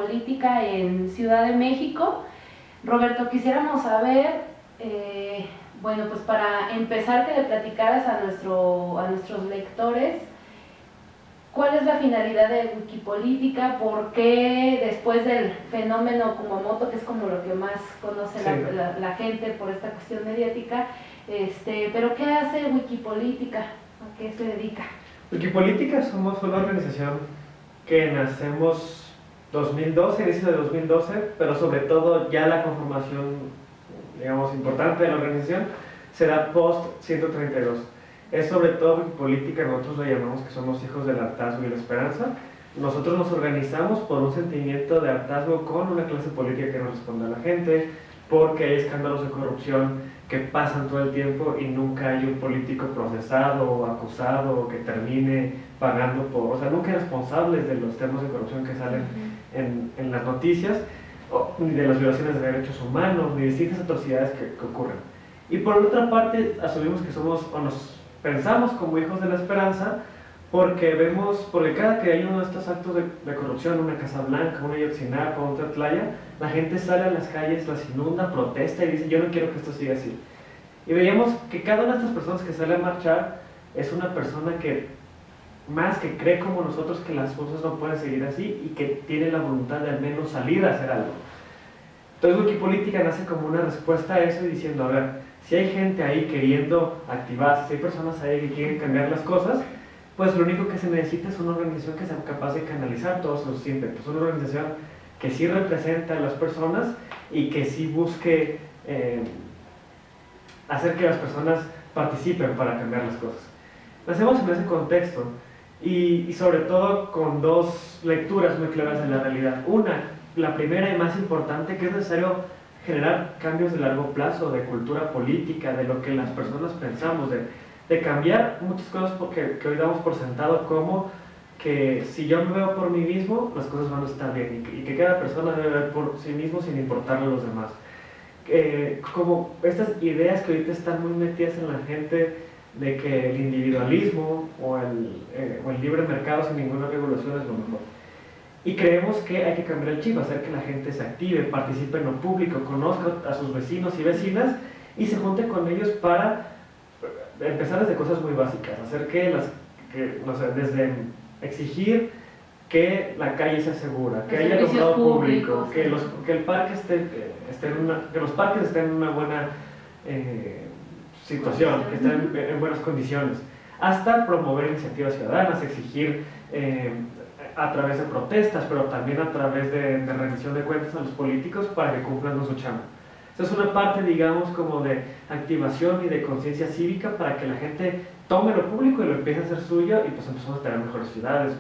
Wikipolítica en Ciudad de México. Roberto, quisiéramos saber, bueno, pues para empezar que le platicaras a nuestros lectores, ¿cuál es la finalidad de Wikipolítica? ¿Por qué después del fenómeno Kumamoto, que es como lo que más conoce la gente por esta cuestión mediática, pero qué hace Wikipolítica? ¿A qué se dedica? Wikipolítica somos una organización que nacemos 2012, inicio de 2012, pero sobre todo ya la conformación, digamos, importante de la organización se da post 132. Es sobre todo Wikipolítica, nosotros lo llamamos que somos hijos del hartazgo y la esperanza. Nosotros nos organizamos por un sentimiento de hartazgo con una clase política que no responde a la gente, porque hay escándalos de corrupción que pasan todo el tiempo y nunca hay un político procesado o acusado o que termine pagando por... O sea, nunca hay responsables de los temas de corrupción que salen en las noticias, ni de las violaciones de derechos humanos, ni de distintas atrocidades que ocurren. Y por otra parte, asumimos que somos, o nos pensamos como hijos de la esperanza, porque cada que hay uno de estos actos de corrupción, una Casa Blanca, una Ayotzinapa, otra Tlaya, la gente sale a las calles, las inunda, protesta y dice, yo no quiero que esto siga así. Y veíamos que cada una de estas personas que sale a marchar es una persona que cree como nosotros que las cosas no pueden seguir así y que tiene la voluntad de al menos salir a hacer algo. Entonces Wikipolítica nace como una respuesta a eso y diciendo, a ver, si hay gente ahí queriendo activarse, si hay personas ahí que quieren cambiar las cosas, pues lo único que se necesita es una organización que sea capaz de canalizar todos esos ímpetus, una organización que sí represente a las personas y que sí busque hacer que las personas participen para cambiar las cosas. Nacemos en ese contexto y sobre todo con dos lecturas muy claras de la realidad. Una, la primera y más importante, que es necesario generar cambios de largo plazo, de cultura política, de lo que las personas pensamos, de cambiar muchas cosas que hoy damos por sentado, como que si yo me veo por mí mismo, las cosas van a estar bien y que cada persona debe ver por sí mismo sin importarle a los demás. Como estas ideas que ahorita están muy metidas en la gente de que el individualismo o el libre mercado sin ninguna regulación es lo mejor. Y creemos que hay que cambiar el chip, hacer que la gente se active, participe en lo público, conozca a sus vecinos y vecinas y se junte con ellos para empezar desde cosas muy básicas, hacer no sé, desde exigir que la calle sea segura, que haya alumbrado público, que los parques estén en una buena situación, que estén en buenas condiciones, hasta promover iniciativas ciudadanas, exigir a través de protestas, pero también a través de rendición de cuentas a los políticos para que cumplan con su chamba. Esa es una parte, digamos, como de activación y de conciencia cívica para que la gente tome lo público y lo empiece a hacer suyo y pues empezamos a tener mejores ciudades,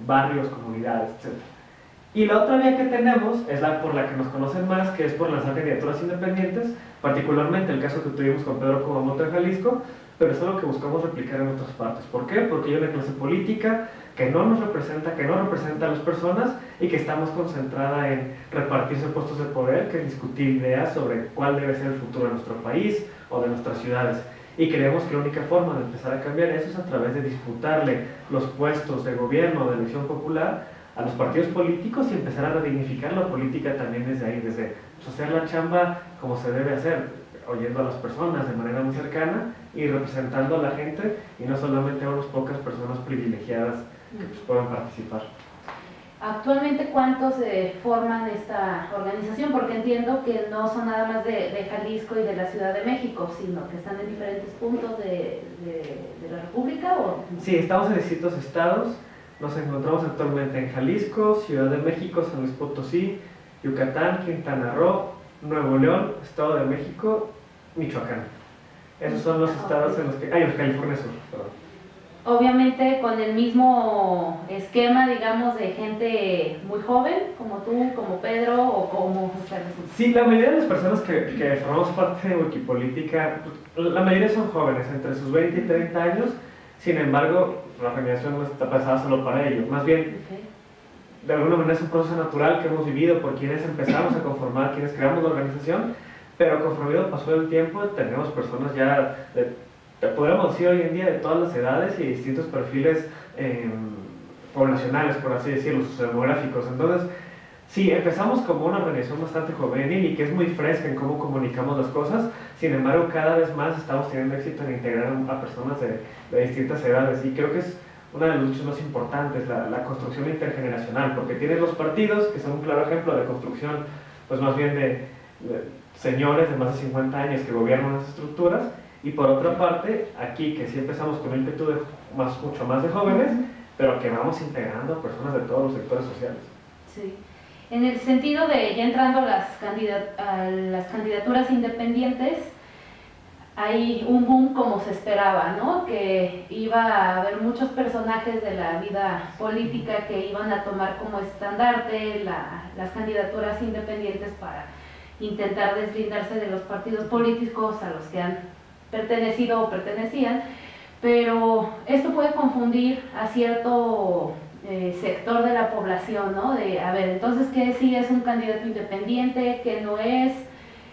barrios, comunidades, etc. Y la otra vía que tenemos es la por la que nos conocen más, que es por lanzar candidaturas independientes, particularmente el caso que tuvimos con Pedro Kumamoto en Jalisco, pero es algo que buscamos replicar en otras partes. ¿Por qué? Porque hay una clase política que no nos representa, que no representa a las personas y que está más concentrada en repartirse puestos de poder que discutir ideas sobre cuál debe ser el futuro de nuestro país o de nuestras ciudades. Y creemos que la única forma de empezar a cambiar eso es a través de disputarle los puestos de gobierno, de elección popular, a los partidos políticos y empezar a redignificar la política también desde ahí, desde hacer la chamba como se debe hacer, oyendo a las personas de manera muy cercana y representando a la gente y no solamente a unas pocas personas privilegiadas que pues, puedan participar. Actualmente, ¿cuántos forman esta organización? Porque entiendo que no son nada más de Jalisco y de la Ciudad de México, sino que están en diferentes puntos de la República. ¿O? Sí, estamos en distintos estados. Nos encontramos actualmente en Jalisco, Ciudad de México, San Luis Potosí, Yucatán, Quintana Roo, Nuevo León, Estado de México, Michoacán. Esos son los estados en los que... California Sur, perdón. Obviamente con el mismo esquema, digamos, de gente muy joven, como tú, como Pedro, o como ustedes. Sí, la mayoría de las personas que formamos parte de Wikipolítica, la mayoría son jóvenes, entre sus 20 y 30 años. Sin embargo, la organización no está pensada solo para ellos. Más bien, de alguna manera es un proceso natural que hemos vivido por quienes empezamos a conformar, quienes creamos la organización, pero conforme pasó el tiempo, tenemos personas ya podríamos decir hoy en día de todas las edades y distintos perfiles poblacionales, por así decirlo, sociodemográficos. Entonces, Sí, empezamos como una organización bastante juvenil y que es muy fresca en cómo comunicamos las cosas. Sin embargo, cada vez más estamos teniendo éxito en integrar a personas de distintas edades, y creo que es una de las luchas más importantes, la construcción intergeneracional, porque tienes los partidos, que son un claro ejemplo de construcción, pues más bien de señores de más de 50 años que gobiernan las estructuras, y por otra parte, aquí que sí empezamos con un ímpetu mucho más de jóvenes, pero que vamos integrando a personas de todos los sectores sociales. Sí. En el sentido de, ya entrando a las candidaturas independientes, hay un boom como se esperaba, ¿no? Que iba a haber muchos personajes de la vida política que iban a tomar como estandarte las candidaturas independientes para intentar deslindarse de los partidos políticos a los que han pertenecido o pertenecían, pero esto puede confundir a cierto sector de la población, ¿no? De, a ver, entonces, ¿qué sí es un candidato independiente? ¿Qué no es?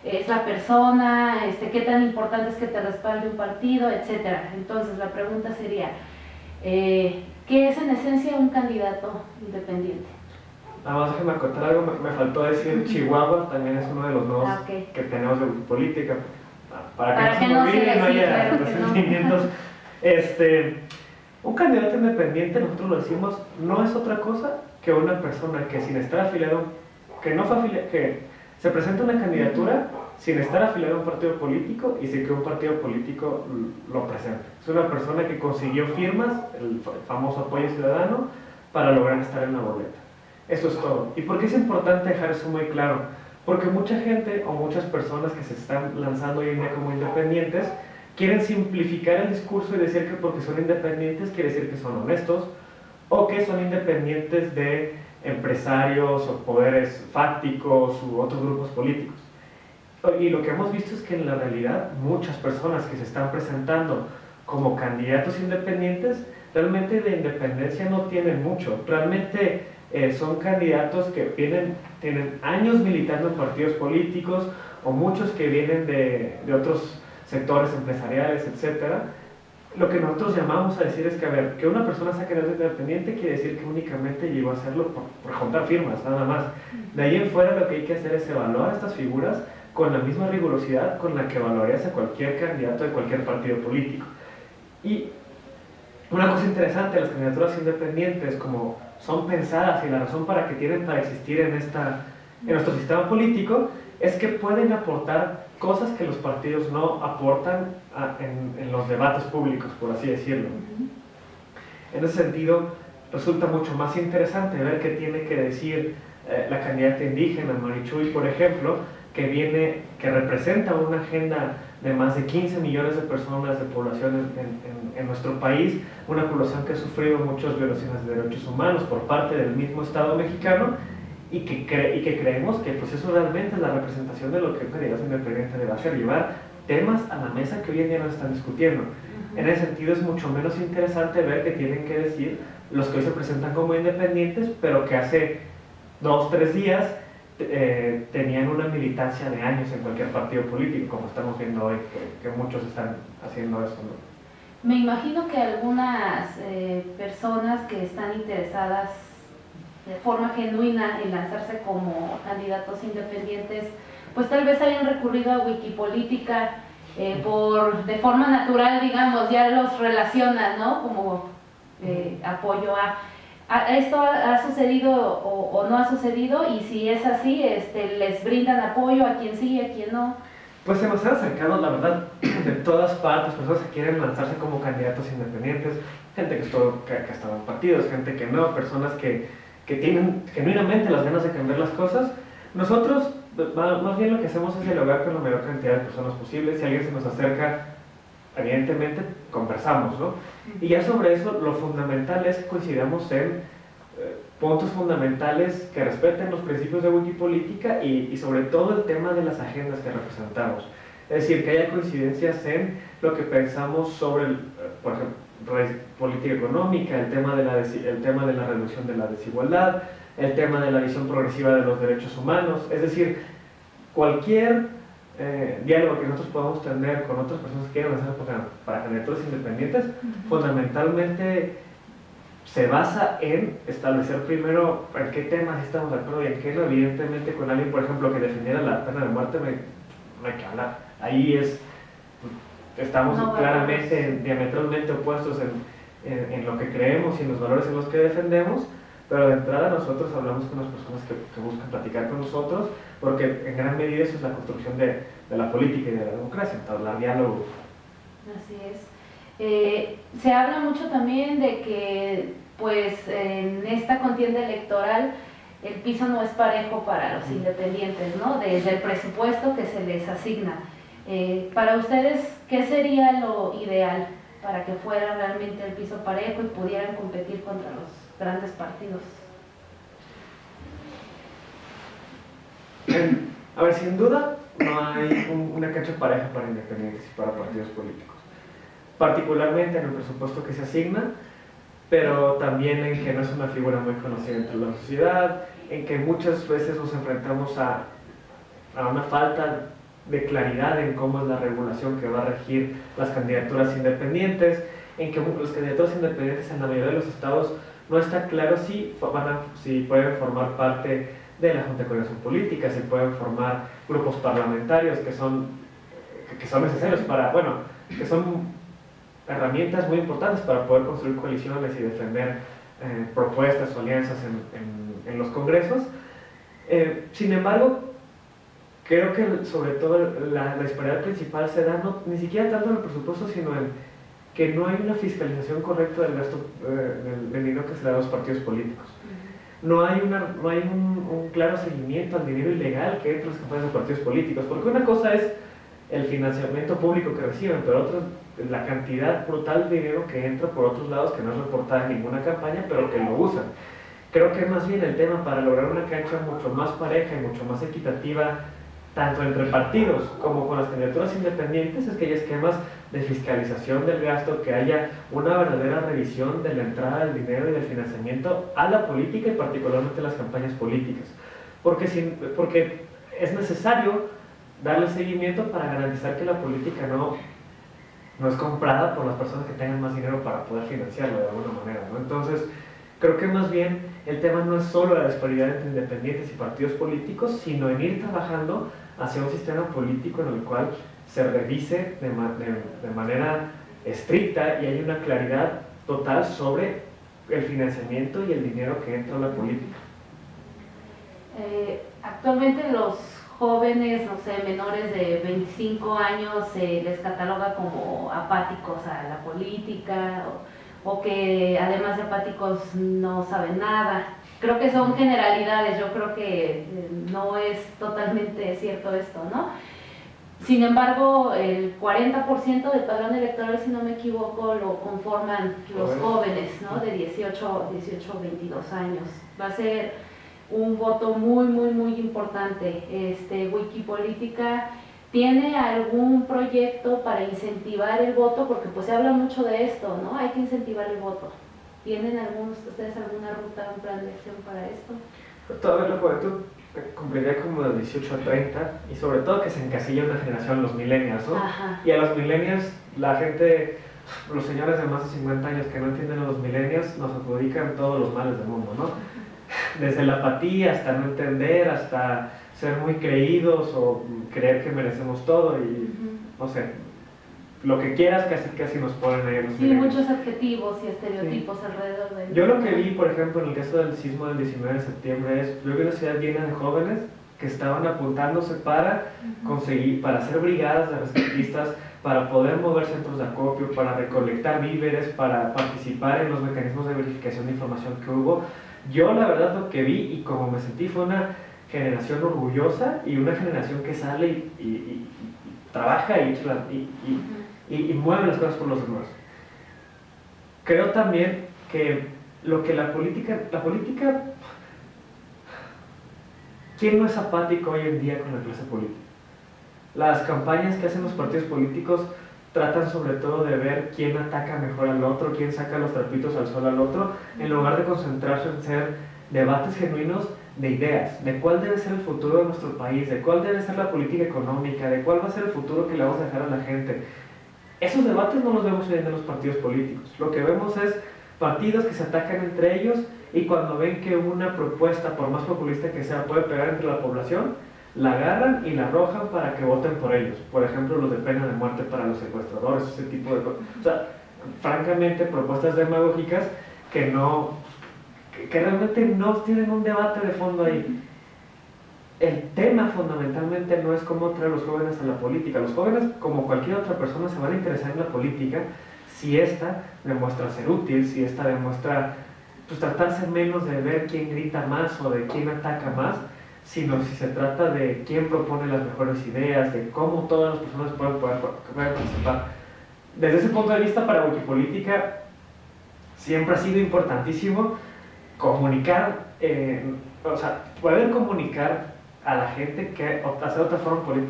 ¿Es la persona? ¿Qué tan importante es que te respalde un partido? Etcétera. Entonces, la pregunta sería, ¿qué es en esencia un candidato independiente? Nada más déjame acotar algo, me faltó decir Chihuahua, también es uno de los nodos que tenemos de política, para que no se olvide y no haya resentimientos. Un candidato independiente, nosotros lo decimos, no es otra cosa que una persona que sin estar afiliado, que se presenta una candidatura sin estar afiliado a un partido político y sin que un partido político lo presente. Es una persona que consiguió firmas, el famoso apoyo ciudadano, para lograr estar en la boleta. Eso es todo. ¿Y por qué es importante dejar eso muy claro? Porque mucha gente o muchas personas que se están lanzando hoy en día como independientes quieren simplificar el discurso y decir que porque son independientes quiere decir que son honestos, o que son independientes de empresarios o poderes fácticos u otros grupos políticos. Y lo que hemos visto es que en la realidad muchas personas que se están presentando como candidatos independientes realmente de independencia no tienen mucho. Realmente son candidatos que tienen años militando en partidos políticos, o muchos que vienen de otros sectores empresariales, etcétera. Lo que nosotros llamamos a decir es que, a ver, que una persona sea candidato independiente quiere decir que únicamente llegó a hacerlo por juntar firmas, nada más. De ahí en fuera lo que hay que hacer es evaluar a estas figuras con la misma rigurosidad con la que evaluarías a cualquier candidato de cualquier partido político. Y una cosa interesante de las candidaturas independientes, como son pensadas y la razón para que tienen para existir en nuestro sistema político, es que pueden aportar cosas que los partidos no aportan en los debates públicos, por así decirlo. En ese sentido, resulta mucho más interesante ver qué tiene que decir la candidata indígena Marichuy, por ejemplo, que representa una agenda de más de 15 millones de personas de población en nuestro país, una población que ha sufrido muchas violaciones de derechos humanos por parte del mismo Estado mexicano, y que creemos que pues eso realmente es la representación de lo que un candidato independiente debe hacer, llevar temas a la mesa que hoy en día no están discutiendo. En ese sentido es mucho menos interesante ver qué tienen que decir los que hoy se presentan como independientes, pero que hace 2 o 3 días tenían una militancia de años en cualquier partido político, como estamos viendo hoy, que muchos están haciendo eso, ¿no? Me imagino que algunas personas que están interesadas de forma genuina en lanzarse como candidatos independientes, pues tal vez hayan recurrido a Wikipolítica de forma natural, digamos, ya los relacionan, ¿no? Como apoyo a ¿esto ha sucedido o no ha sucedido? Y si es así, ¿les brindan apoyo a quien sí y a quien no? Pues se nos han acercado, la verdad, de todas partes, personas que quieren lanzarse como candidatos independientes, gente que ha estado en partidos, gente que no, personas que tienen genuinamente las ganas de cambiar las cosas. Nosotros, más bien lo que hacemos es dialogar con la mayor cantidad de personas posible. Si alguien se nos acerca, evidentemente conversamos, ¿no? Y ya sobre eso, lo fundamental es que coincidamos en puntos fundamentales que respeten los principios de Wikipolítica y sobre todo el tema de las agendas que representamos. Es decir, que haya coincidencias en lo que pensamos sobre, por ejemplo, política económica, el tema de la reducción de la desigualdad, el tema de la visión progresiva de los derechos humanos. Es decir, cualquier diálogo que nosotros podamos tener con otras personas que quieran hacer para candidaturas independientes, fundamentalmente se basa en establecer primero en qué temas estamos de acuerdo y en qué no. Evidentemente con alguien, por ejemplo, que defendiera la pena de muerte, no hay que hablar. Ahí estamos claramente, diametralmente opuestos en lo que creemos y en los valores en los que defendemos, pero de entrada nosotros hablamos con las personas que buscan platicar con nosotros, porque en gran medida eso es la construcción de la política y de la democracia, entablar diálogo. Así es. Se habla mucho también de que pues en esta contienda electoral el piso no es parejo para los independientes, ¿no? Desde el presupuesto que se les asigna. Para ustedes, ¿qué sería lo ideal para que fuera realmente el piso parejo y pudieran competir contra los grandes partidos? A ver, sin duda no hay una cancha pareja para independientes y para partidos políticos, particularmente en el presupuesto que se asigna, pero también en que no es una figura muy conocida entre la sociedad, en que muchas veces nos enfrentamos a una falta de claridad en cómo es la regulación que va a regir las candidaturas independientes, en que los candidatos independientes en la mayoría de los estados no está claro si pueden formar parte de la Junta de Coordinación Política, si pueden formar grupos parlamentarios que son necesarios que son herramientas muy importantes para poder construir coaliciones y defender propuestas o alianzas en los congresos. Sin embargo, creo que sobre todo la disparidad principal se da ni siquiera tanto en el presupuesto, sino en que no hay una fiscalización correcta del gasto del dinero que se da a los partidos políticos. No hay un claro seguimiento al dinero ilegal que entra en las campañas de partidos políticos, porque una cosa es el financiamiento público que reciben, pero otra la cantidad brutal de dinero que entra por otros lados que no es reportada en ninguna campaña, pero que lo usan. Creo que más bien el tema para lograr una cancha mucho más pareja y mucho más equitativa, tanto entre partidos como con las candidaturas independientes, es que haya esquemas de fiscalización del gasto, que haya una verdadera revisión de la entrada del dinero y del financiamiento a la política y particularmente a las campañas políticas. Porque es necesario darle seguimiento para garantizar que la política no es comprada por las personas que tengan más dinero para poder financiarlo de alguna manera, ¿no? Entonces, creo que más bien el tema no es solo la disparidad entre independientes y partidos políticos, sino en ir trabajando hacia un sistema político en el cual se revise de manera estricta y hay una claridad total sobre el financiamiento y el dinero que entra a la política. Actualmente los jóvenes, no sé, menores de 25 años se les cataloga como apáticos a la política o que además de apáticos no saben nada. Creo que son generalidades, yo creo que no es totalmente cierto esto, ¿no? Sin embargo, el 40% del padrón electoral, si no me equivoco, lo conforman los jóvenes, ¿no? De 18 a 22 años. Va a ser un voto muy, muy, muy importante. Wikipolítica tiene algún proyecto para incentivar el voto, porque pues se habla mucho de esto, ¿no? Hay que incentivar el voto. ¿Tienen ustedes alguna ruta, un plan de acción para esto? Todavía la juventud cumpliría como de 18 a 30 y sobre todo que se encasilla una generación, los millennials, ¿no? Ajá. Y a los millennials, la gente, los señores de más de 50 años que no entienden a los millennials nos adjudican todos los males del mundo, ¿no? Desde la apatía hasta no entender, hasta ser muy creídos o creer que merecemos todo y no sé, lo que quieras casi nos ponen ahí en los millennials. Muchos adjetivos y estereotipos alrededor de... Yo lo que vi, por ejemplo, en el caso del sismo del 19 de septiembre es, yo vi una ciudad llena de jóvenes que estaban apuntándose para conseguir, para hacer brigadas de rescatistas, para poder mover centros de acopio, para recolectar víveres, para participar en los mecanismos de verificación de información que hubo. Yo la verdad lo que vi y como me sentí fue una generación orgullosa y una generación que sale y trabaja y mueve las cosas por los demás. Creo también que la política, ¿quién no es apático hoy en día con la clase política? Las campañas que hacen los partidos políticos tratan sobre todo de ver quién ataca mejor al otro, quién saca los trapitos al sol al otro, en lugar de concentrarse en ser debates genuinos de ideas, de cuál debe ser el futuro de nuestro país, de cuál debe ser la política económica, de cuál va a ser el futuro que le vamos a dejar a la gente. Esos debates no los vemos hoy en los partidos políticos. Lo que vemos es partidos que se atacan entre ellos y cuando ven que una propuesta, por más populista que sea, puede pegar entre la población, la agarran y la arrojan para que voten por ellos. Por ejemplo, los de pena de muerte para los secuestradores, ese tipo de cosas. O sea, francamente, propuestas demagógicas que realmente no tienen un debate de fondo ahí. El tema fundamentalmente no es cómo traer a los jóvenes a la política. Los jóvenes, como cualquier otra persona, se van a interesar en la política si ésta demuestra ser útil, si ésta demuestra pues, tratarse menos de ver quién grita más o de quién ataca más, sino si se trata de quién propone las mejores ideas, de cómo todas las personas pueden participar. Desde ese punto de vista, para Wikipolítica siempre ha sido importantísimo comunicar, poder comunicar a la gente que hacer otra forma de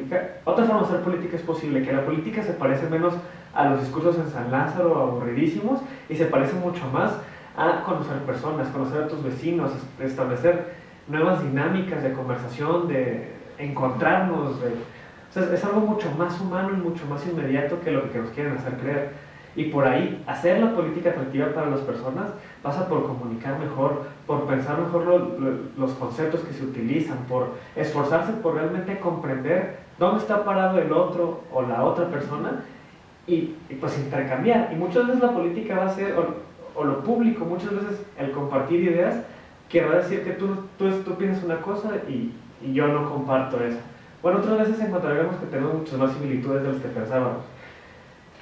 hacer política es posible, que la política se parece menos a los discursos en San Lázaro aburridísimos y se parece mucho más a conocer personas, conocer a tus vecinos, establecer nuevas dinámicas de conversación, de encontrarnos, o sea, es algo mucho más humano y mucho más inmediato que lo que nos quieren hacer creer. Y por ahí, hacer la política atractiva para las personas pasa por comunicar mejor, por pensar mejor los conceptos que se utilizan, por esforzarse por realmente comprender dónde está parado el otro o la otra persona y pues intercambiar. Y muchas veces la política va a ser, o lo público, muchas veces el compartir ideas, que va a decir que tú piensas una cosa y yo no comparto esa. Bueno, otras veces encontraremos que tenemos muchas más similitudes de las que pensábamos.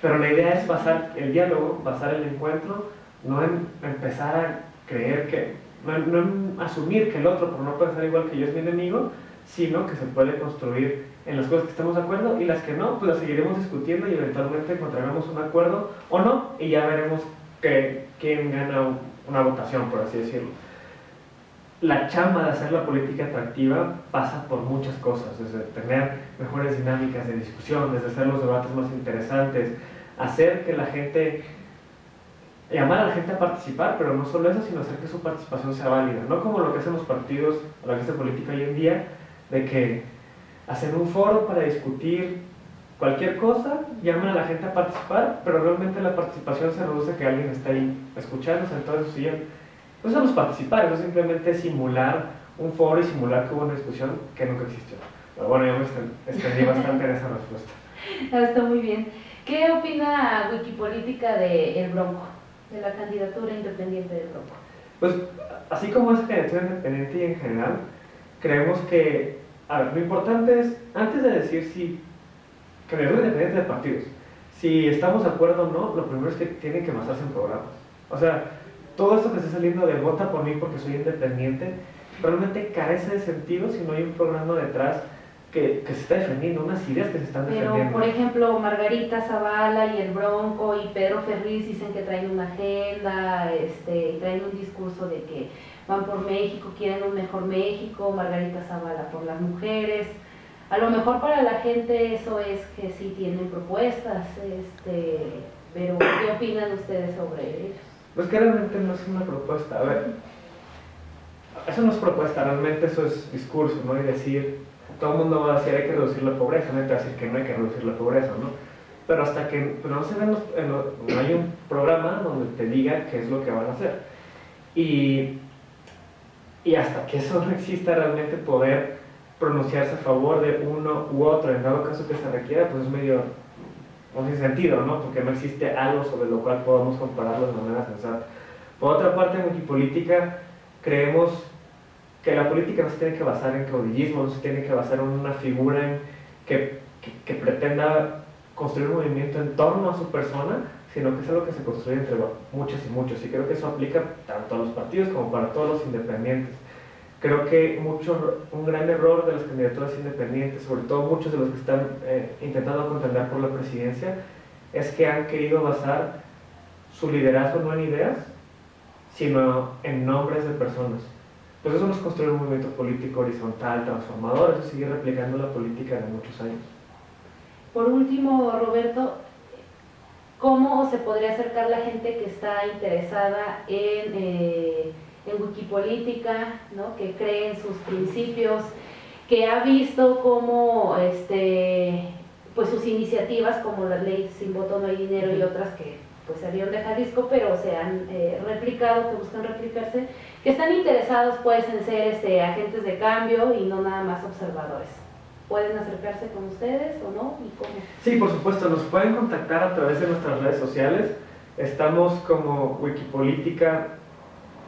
Pero la idea es basar el diálogo, basar el encuentro, no en empezar a creer que, no en asumir que el otro, por no pensar igual que yo, es mi enemigo, sino que se puede construir en las cosas que estamos de acuerdo y las que no, pues las seguiremos discutiendo y eventualmente encontraremos un acuerdo o no, y ya veremos quién gana una votación, por así decirlo. La chamba de hacer la política atractiva pasa por muchas cosas, desde tener mejores dinámicas de discusión, desde hacer los debates más interesantes, hacer que la gente, llamar a la gente a participar, pero no solo eso, sino hacer que su participación sea válida, no como lo que hacen los partidos, o la que hace política hoy en día, de que hacen un foro para discutir cualquier cosa, llaman a la gente a participar, pero realmente la participación se reduce a que alguien está ahí escuchando, sentado en su sillón. No somos participar, eso es simplemente simular un foro y simular que hubo una discusión que nunca existió. Pero bueno, yo me extendí bastante en esa respuesta. Está muy bien. ¿Qué opina Wikipolítica de El Bronco, de la candidatura independiente del Bronco? Pues, así como es candidatura independiente y en general, creemos que, a ver, lo importante es, antes de decir si candidatura independiente de partidos, si estamos de acuerdo o no, lo primero es que tienen que basarse en programas. O sea, todo esto que está saliendo de vota por mí porque soy independiente, realmente carece de sentido si no hay un programa detrás que se está defendiendo, unas ideas que se están defendiendo. Pero, por ejemplo, Margarita Zavala y el Bronco y Pedro Ferriz dicen que traen una agenda, traen un discurso de que van por México, quieren un mejor México, Margarita Zavala por las mujeres. A lo mejor para la gente eso es que sí tienen propuestas, pero ¿qué opinan ustedes sobre ellos? Pues que realmente no es una propuesta, a ver, eso no es propuesta, realmente eso es discurso, ¿no? Y decir, todo el mundo va a decir hay que reducir la pobreza, no hay que decir que no hay que reducir la pobreza, ¿no? Pero hasta que no se ven no hay un programa donde te diga qué es lo que van a hacer. Y hasta que eso no exista realmente poder pronunciarse a favor de uno u otro, en dado caso que se requiera, pues es medio no sin sentido, ¿no? Porque no existe algo sobre lo cual podamos compararlo de manera sensata. Por otra parte, en Wikipolítica creemos que la política no se tiene que basar en caudillismo, no se tiene que basar en una figura que pretenda construir un movimiento en torno a su persona, sino que es algo que se construye entre muchos y muchos. Y creo que eso aplica tanto a los partidos como para todos los independientes. Creo que un gran error de las candidaturas independientes, sobre todo muchos de los que están intentando contender por la presidencia, es que han querido basar su liderazgo no en ideas, sino en nombres de personas. Pues eso no es construir un movimiento político horizontal, transformador, eso es seguir replicando la política de muchos años. Por último, Roberto, ¿cómo se podría acercar la gente que está interesada en Wikipolítica, ¿no? Que cree en sus principios, que ha visto cómo pues sus iniciativas como la ley Sin Voto No Hay Dinero y otras que pues salieron de Jalisco, pero se han replicado, que buscan replicarse, que están interesados pues en ser agentes de cambio y no nada más observadores. ¿Pueden acercarse con ustedes o no? ¿Y cómo? Sí, por supuesto, nos pueden contactar a través de nuestras redes sociales. Estamos como Wikipolítica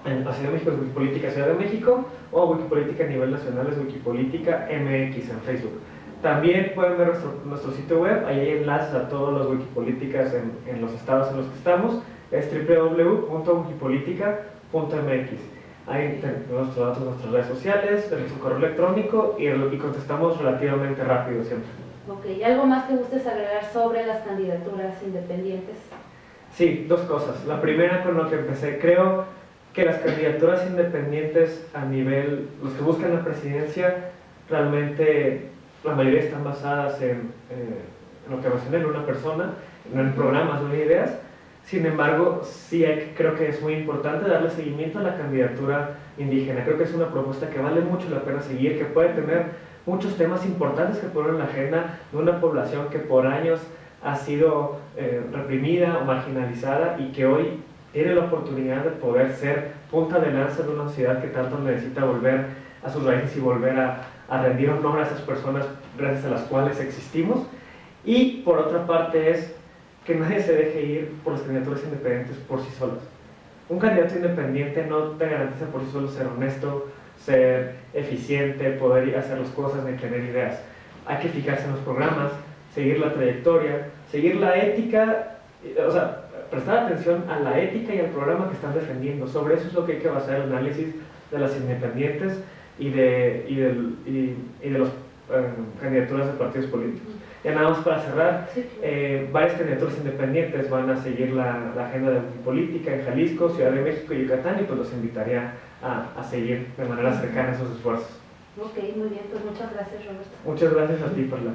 en la Ciudad de México, es Wikipolítica Ciudad de México, o Wikipolítica a nivel nacional es Wikipolítica MX en Facebook. También pueden ver nuestro sitio web, ahí hay enlaces a todos los Wikipolíticas en los estados en los que estamos, es www.wikipolítica.mx. Ahí tenemos nuestros datos, nuestras redes sociales, nuestro correo electrónico y contestamos relativamente rápido siempre. Ok, ¿y algo más que gustes agregar sobre las candidaturas independientes? Sí, dos cosas. La primera con lo que empecé, creo que las candidaturas independientes a nivel, los que buscan la presidencia, realmente la mayoría están basadas en lo que mencioné, en una persona, no en programas, no en ideas. Sin embargo, sí creo que es muy importante darle seguimiento a la candidatura indígena. Creo que es una propuesta que vale mucho la pena seguir, que puede tener muchos temas importantes que poner en la agenda de una población que por años ha sido reprimida o marginalizada y que hoy tiene la oportunidad de poder ser punta de lanza de una sociedad que tanto necesita volver a sus raíces y volver a rendir honor a esas personas gracias a las cuales existimos. Y por otra parte es que nadie se deje ir por las candidaturas independientes por sí solas. Un candidato independiente no te garantiza por sí solo ser honesto, ser eficiente, poder hacer las cosas ni tener ideas. Hay que fijarse en los programas, seguir la trayectoria, seguir la ética, o sea, prestar atención a la ética y al programa que están defendiendo. Sobre eso es lo que hay que basar el análisis de las independientes y de los candidaturas de partidos políticos. Ya nada más para cerrar, varias candidaturas independientes van a seguir la agenda de política en Jalisco, Ciudad de México y Yucatán, y pues los invitaría a seguir de manera cercana esos esfuerzos. Ok, muy bien, pues muchas gracias, Roberto. Muchas gracias a ti, Perla.